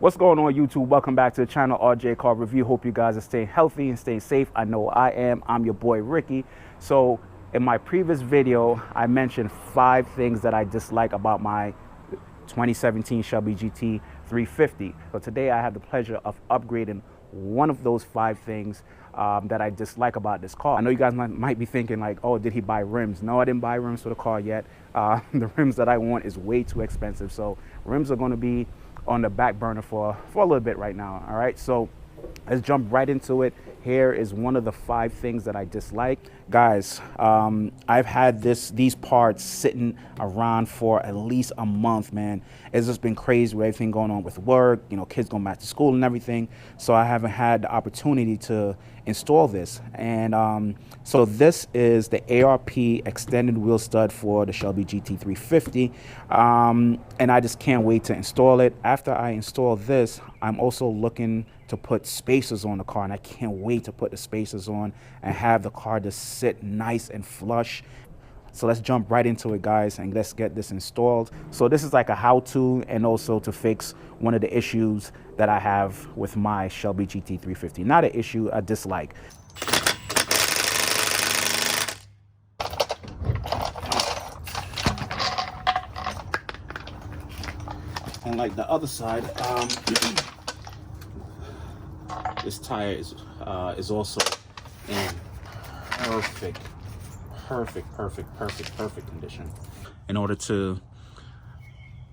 What's going on, YouTube? Welcome back to the channel, RJ Car Review. Hope you guys are staying healthy and staying safe. I know I am. I'm your boy Ricky. So in my previous video, I mentioned 5 things that I dislike about my 2017 Shelby Gt350. So today I have the pleasure of upgrading one of those 5 things that I dislike about this car. I know you guys might be thinking like, oh, did he buy rims? No, I didn't buy rims for the car yet. The rims that I want is way too expensive. So rims are going to be on the back burner for a little bit right now. All right, so let's jump right into it. Here is one of the 5 things that I dislike. Guys, I've had these parts sitting around for at least a month, man. It's just been crazy with everything going on with work, you know, kids going back to school and everything. So I haven't had the opportunity to install this. And so this is the ARP extended wheel stud for the Shelby Gt350. And I just can't wait to install it. After I install this, I'm also looking to put spacers on the car, and I can't wait to put the spacers on and have the car just sit nice and flush. So let's jump right into it, guys, and let's get this installed. So this is like a how-to and also to fix one of the issues that I have with my Shelby Gt350. Not an issue, a dislike. And like the other side, this tire is also in perfect condition. In order to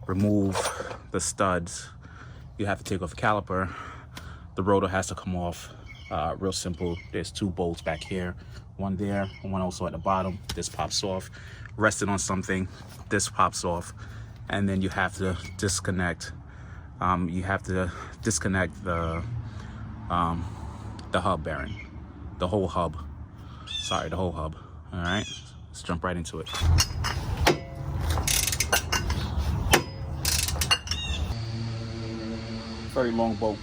remove the studs, you have to take off the caliper. The rotor has to come off. Real simple. There's 2 bolts back here, one there, and one also at the bottom. This pops off. Rested on something, this pops off, and then you have to disconnect. You have to disconnect the hub bearing, the whole hub. Sorry, the whole hub. All right, let's jump right into it. Very long bolt.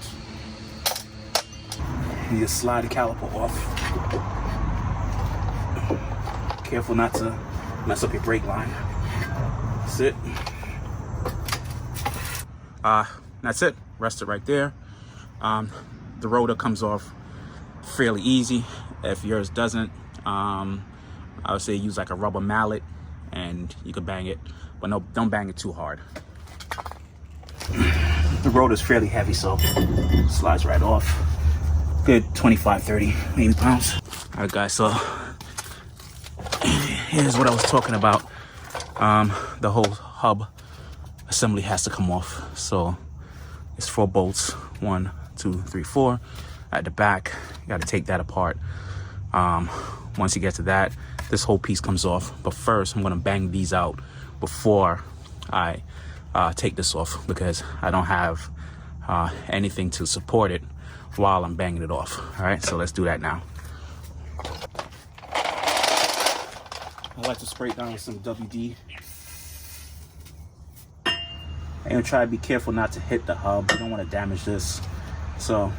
You just slide the caliper off. Careful not to mess up your brake line. That's it. That's it. Rest it right there. The rotor comes off fairly easy. If yours doesn't, I would say use like a rubber mallet and you can bang it, but no, don't bang it too hard. The rotor is fairly heavy, so it slides right off. Good 25, 30, maybe pounds. All right, guys, so here's what I was talking about. The whole hub assembly has to come off. So it's 4 bolts, 1, 2, 3, 4 at the back. You got to take that apart. Once you get to that, this whole piece comes off. But first, I'm going to bang these out before I take this off, because I don't have anything to support it while I'm banging it off. All right, so let's do that now. I like to spray it down with some WD. And try to be careful not to hit the hub. You don't want to damage this. So,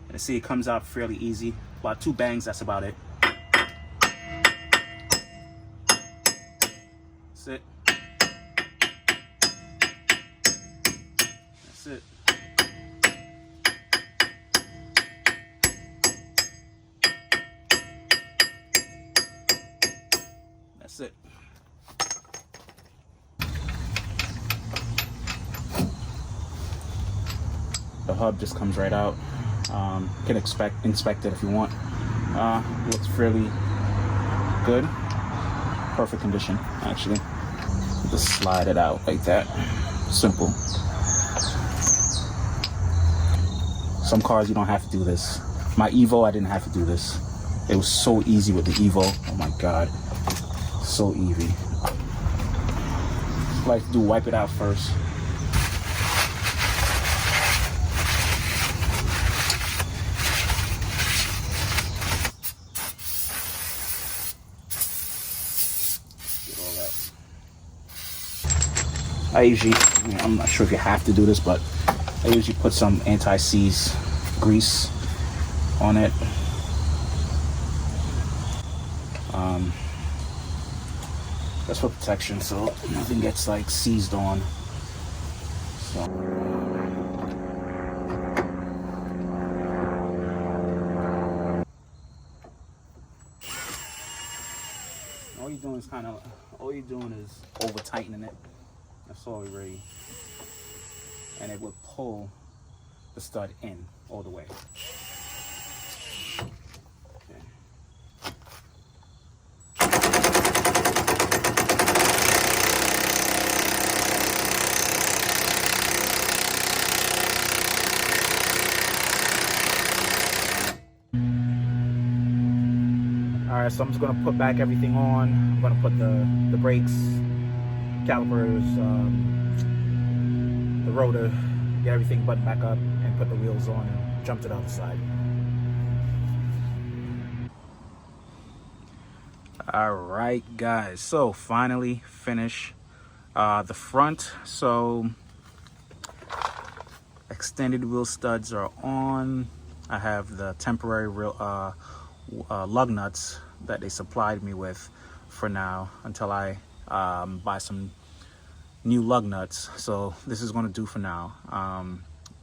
and see, it comes out fairly easy. About 2 bangs, that's about it. That's it. That's it. That's it. The hub just comes right out. You can inspect it if you want. Looks fairly good. Perfect condition, actually. Just slide it out like that. Simple. Some cars you don't have to do this. My Evo, I didn't have to do this. It was so easy with the Evo. Oh my God, so easy. What I like to do, wipe it out first. I usually, I'm not sure if you have to do this, but I usually put some anti-seize grease on it. That's for protection, so nothing gets like seized on. So all you're doing is over tightening it. That's all really, and it would pull the stud in all the way. Alright, so I'm just gonna put back everything on. I'm gonna put the brakes, calipers, the rotor, get everything buttoned back up, and put the wheels on and jump to the other side. Alright guys, so finally finish the front. So extended wheel studs are on. I have the temporary lug nuts that they supplied me with for now until I buy some new lug nuts. So this is going to do for now.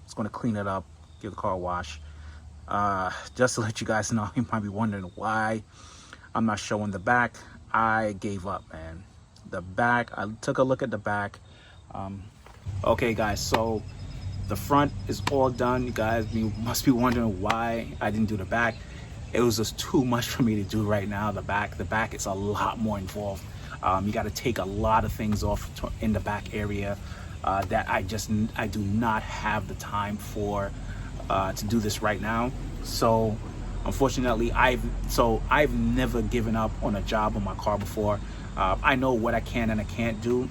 It's going to clean it up, give the car a wash. Just to let you guys know, you might be wondering why I'm not showing the back. I gave up, man. The back, I took a look at the back. Okay guys, so the front is all done. You guys, you must be wondering why I didn't do the back. It was just too much for me to do right now. The back is a lot more involved. You got to take a lot of things off in the back area that I do not have the time for to do this right now. So unfortunately, I've never given up on a job on my car before. I know what I can and I can't do,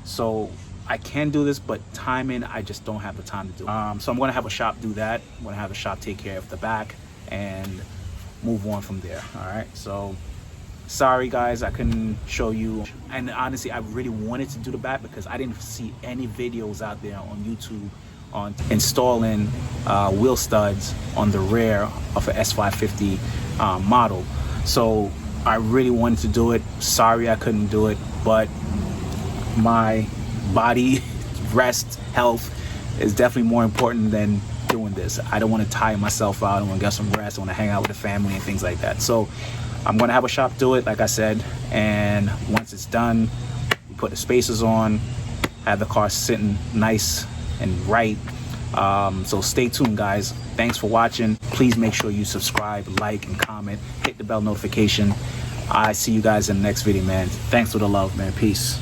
so I can do this, but timing, I just don't have the time to do. So I'm gonna have a shop do that. I'm gonna have the shop take care of the back and move on from there. All right, so sorry guys, I couldn't show you. And honestly, I really wanted to do the back because I didn't see any videos out there on YouTube on installing wheel studs on the rear of an S550 model. So I really wanted to do it. Sorry I couldn't do it, but my body rest, health is definitely more important than doing this. I don't want to tire myself out. I want to get some rest. I want to hang out with the family and things like that. So I'm going to have a shop do it, like I said, and once it's done, we put the spacers on, have the car sitting nice and right. So stay tuned guys. Thanks for watching. Please make sure you subscribe, like, and comment, hit the bell notification. I see you guys in the next video, man. Thanks for the love, man. Peace.